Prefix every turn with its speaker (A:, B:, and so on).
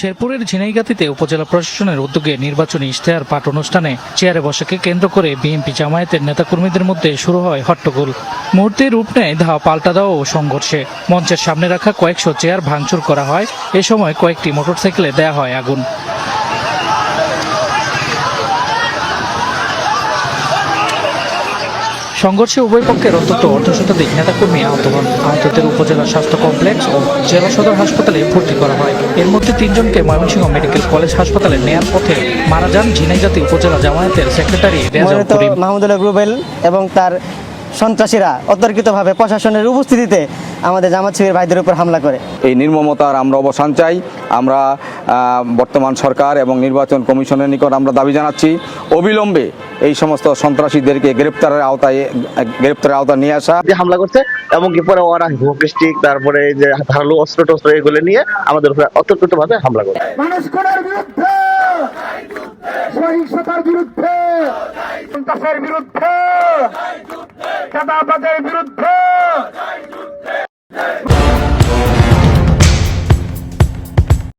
A: শেরপুরের ঝিনাইগাতীতে উপজেলা প্রশাসনের উদ্যোগে নির্বাচনী ইশতেহার পাঠ অনুষ্ঠানে চেয়ারে বসাকে কেন্দ্র করে বিএনপি জামায়াতের নেতাকর্মীদের মধ্যে শুরু হয় হট্টগোল। মুহূর্তে রূপ নেয় ধাওয়া পাল্টা দেওয়া ও সংঘর্ষে। মঞ্চের সামনে রাখা কয়েকশো চেয়ার ভাঙচুর করা হয়। এ সময় কয়েকটি মোটরসাইকেলে দেয়া হয় আগুন। সংঘর্ষে উভয় পক্ষের অন্তত অর্ধশতাধিক নেতাকর্মী আহত হন। আহতদের উপজেলা স্বাস্থ্য কমপ্লেক্স ও জেলা সদর হাসপাতালে ভর্তি করা হয়। এর মধ্যে 3 জনকে ময়মনসিংহ মেডিকেল কলেজ হাসপাতালে নেয়ার পথে মারা যান ঝিনাইগাতী উপজেলা জামায়াতের সেক্রেটারি রেজাউল করিম।
B: মাহমুদুল্লাহ রুবেল এবং তার সন্ত্রাসীরা অতর্কিতভাবে প্রশাসনের উপস্থিতিতে আমাদের জামাত শিবির ভাইদের উপর হামলা করে।
C: এই নির্মমতার আমরা অবসান চাই। আমরা বর্তমান সরকার এবং নির্বাচন কমিশনের নিকট আমরা দাবি জানাচ্ছি অবিলম্বে এই সমস্ত সন্ত্রাসীদেরকে গ্রেপ্তারের আওতায় নিয়ে আসা।
D: হামলা করছে এবং কি পরে ওরা হোপস্টিক তারপরে যে ধারালো অস্ত্র টস্ত্র এগুলো নিয়ে আমাদের উপরে অতর্কিতভাবে হামলা করে।
E: মানুষ কোনের বিরুদ্ধে, সহিংসতার বিরুদ্ধে, সন্ত্রাসের বিরুদ্ধে, চাঁদাবাজের বিরুদ্ধে